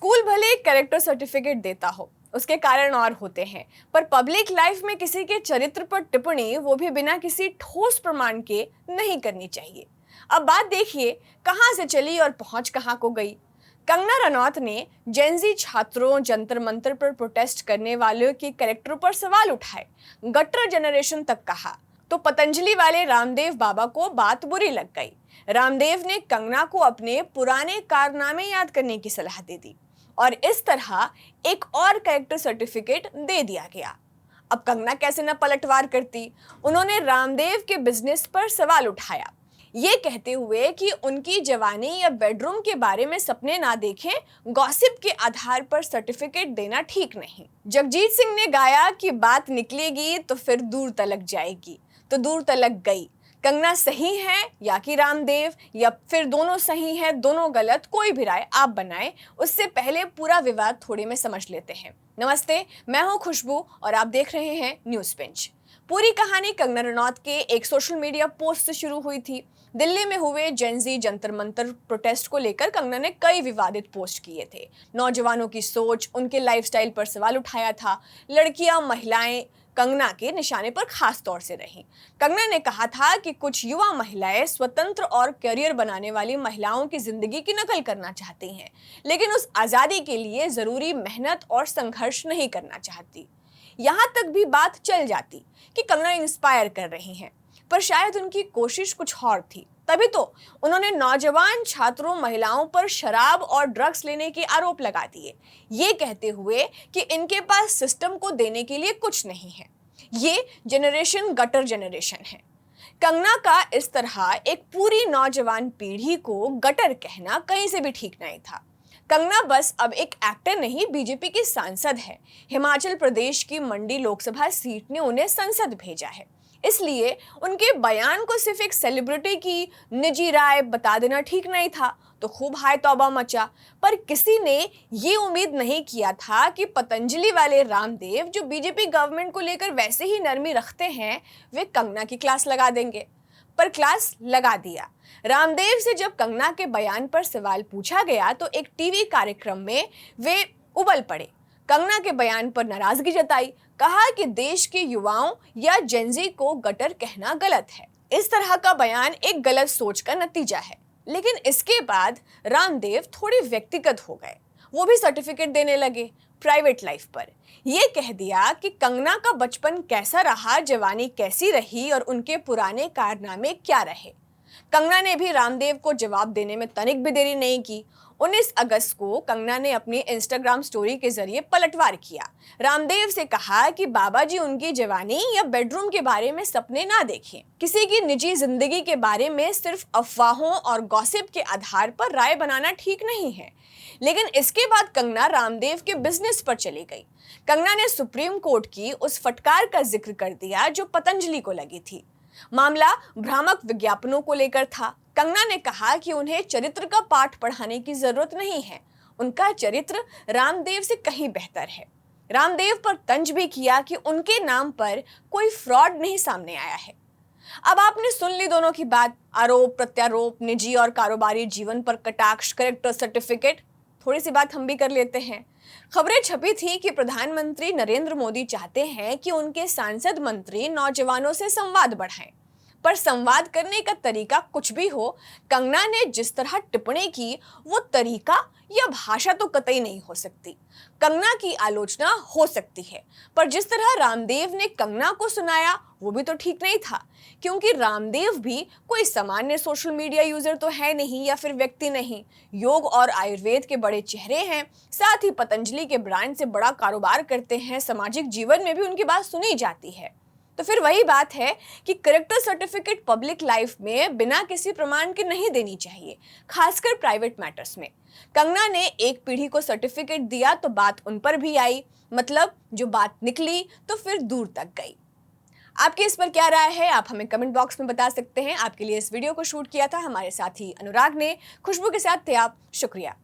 School भले एक character certificate देता हो, उसके कारण और होते हैं, पर पब्लिक लाइफ में किसी के चरित्र पर टिप्पणी, वो भी बिना किसी ठोस प्रमाण के, नहीं करनी चाहिए। अब बात देखिए कहां से चली और पहुंच कहां को गई। कंगना रनौत ने जेनजी छात्रों, जंतर मंतर पर प्रोटेस्ट करने वालों के कैरेक्टर पर सवाल उठाए, गटर जनरेशन तक कहा, तो पतंजलि वाले रामदेव बाबा को बात बुरी लग गई। रामदेव ने कंगना को अपने पुराने कारनामे याद करने की सलाह दे दी और इस तरह एक और कैरेक्टर सर्टिफिकेट दे दिया गया। अब कंगना कैसे न पलटवार करती। उन्होंने रामदेव के बिजनेस पर सवाल उठाया, ये कहते हुए कि उनकी जवानी या बेडरूम के बारे में सपने ना देखें, गॉसिप के आधार पर सर्टिफिकेट देना ठीक नहीं। जगजीत सिंह ने गाया कि बात निकलेगी तो फिर दूर तलक जाएगी, तो दूर तलक गई। कंगना सही है या कि रामदेव, या फिर दोनों सही है दोनों गलत, कोई भी राय आप बनाएं, उससे पहले पूरा विवाद थोड़े में समझ लेते हैं। नमस्ते, मैं हूं खुशबू और आप देख रहे हैं न्यूज पिंच। पूरी कहानी कंगना रनौत के एक सोशल मीडिया पोस्ट से शुरू हुई थी। दिल्ली में हुए जेनजी जंतर मंतर प्रोटेस्ट को लेकर कंगना ने कई विवादित पोस्ट किए थे। नौजवानों की सोच, उनके लाइफस्टाइल पर सवाल उठाया था। लड़कियां, महिलाएं कंगना के निशाने पर खास तौर से रहीं। कंगना ने कहा था कि कुछ युवा महिलाएं स्वतंत्र और करियर बनाने वाली महिलाओं की जिंदगी की नकल करना चाहती हैं, लेकिन उस आजादी के लिए जरूरी मेहनत और संघर्ष नहीं करना चाहती। यहाँ तक भी बात चल जाती कि कंगना इंस्पायर कर रही हैं, पर शायद उनकी कोशिश कुछ और थी। तभी तो उन्होंने नौजवान छात्रों, महिलाओं पर शराब और ड्रग्स लेने के आरोप लगा दिए, ये कहते हुए कि इनके पास सिस्टम को देने के लिए कुछ नहीं है। ये जनरेशन गटर जनरेशन है। कंगना का इस तरह एक पूरी नौजवान पीढ़ी को गटर कहना कहीं से भी ठीक नहीं था। कंगना बस अब एक एक्टर नहीं, बीजेपी की सांसद है। हिमाचल प्रदेश की मंडी लोकसभा सीट ने उन्हें संसद भेजा है, इसलिए उनके बयान को सिर्फ एक सेलिब्रिटी की निजी राय बता देना ठीक नहीं था। तो खूब हाय तौबा मचा। पर किसी ने ये उम्मीद नहीं किया था कि पतंजलि वाले रामदेव, जो बीजेपी गवर्नमेंट को लेकर वैसे ही नरमी रखते हैं, वे कंगना की क्लास लगा देंगे। पर क्लास लगा दिया। रामदेव से जब कंगना के बयान पर सवाल पूछा गया तो एक टीवी कार्यक्रम में वे उबल पड़े। कंगना के बयान पर नाराजगी जताई, कहा कि देश के युवाओं या जेनजी को गटर कहना गलत है। इस तरह का बयान एक गलत सोच का नतीजा है। लेकिन इसके बाद रामदेव थोड़े व्यक्तिगत हो गए। वो भी सर्टिफिकेट देने लगे प्राइवेट लाइफ पर। ये कह दिया कि कंगना का बचपन कैसा रहा, जवानी कैसी रही और उनके पुराने कारनामे क्या रहे। कंगना ने भी रामदेव को जवाब देने में तनिक भी देरी नहीं की। 19 अगस्त को कंगना ने अपनी इंस्टाग्राम स्टोरी के जरिए पलटवार किया। रामदेव से कहा कि बाबा जी उनकी जवानी या बेडरूम के बारे में सपने ना देखें। किसी की निजी जिंदगी के बारे में सिर्फ अफवाहों और गॉसिप के आधार पर राय बनाना ठीक नहीं है। लेकिन इसके बाद कंगना रामदेव के बिजनेस पर चली गई। कंगना ने सुप्रीम कोर्ट की उस फटकार का जिक्र कर दिया जो पतंजलि को लगी थी। मामला भ्रामक विज्ञापनों को लेकर था। कंगना ने कहा कि उन्हें चरित्र का पाठ पढ़ाने की जरूरत नहीं है, उनका चरित्र रामदेव से कहीं बेहतर है। रामदेव पर तंज भी किया कि उनके नाम पर कोई फ्रॉड नहीं सामने आया है। अब आपने सुन ली दोनों की बात, आरोप प्रत्यारोप, निजी और कारोबारी जीवन पर कटाक्ष, कैरेक्टर सर्टिफिकेट। थोड़ी सी बात हम भी कर लेते हैं। खबरें छपी थी कि प्रधानमंत्री नरेंद्र मोदी चाहते हैं कि उनके सांसद मंत्री नौजवानों से संवाद बढ़ाएं, पर संवाद करने का तरीका कुछ भी हो, कंगना ने जिस तरह टिप्पणी की वो तरीका या भाषा तो कतई नहीं हो सकती। कंगना की आलोचना हो सकती है, पर जिस तरह रामदेव ने कंगना को सुनाया वो भी तो ठीक नहीं था, क्योंकि रामदेव भी कोई सामान्य सोशल मीडिया यूजर तो है नहीं या फिर व्यक्ति नहीं। योग और आयुर्वेद के बड़े चेहरे हैं, साथ ही पतंजलि के ब्रांड से बड़ा कारोबार करते हैं, सामाजिक जीवन में भी उनकी बात सुनी जाती है। तो फिर वही बात है कि कैरेक्टर सर्टिफिकेट पब्लिक लाइफ में बिना किसी प्रमाण के नहीं देनी चाहिए, खासकर प्राइवेट मैटर्स में। कंगना ने एक पीढ़ी को सर्टिफिकेट दिया तो बात उन पर भी आई, मतलब जो बात निकली तो फिर दूर तक गई। आपकी इस पर क्या राय है, आप हमें कमेंट बॉक्स में बता सकते हैं। आपके लिए इस वीडियो को शूट किया था हमारे साथी अनुराग ने। खुशबू के साथ थे आप। शुक्रिया।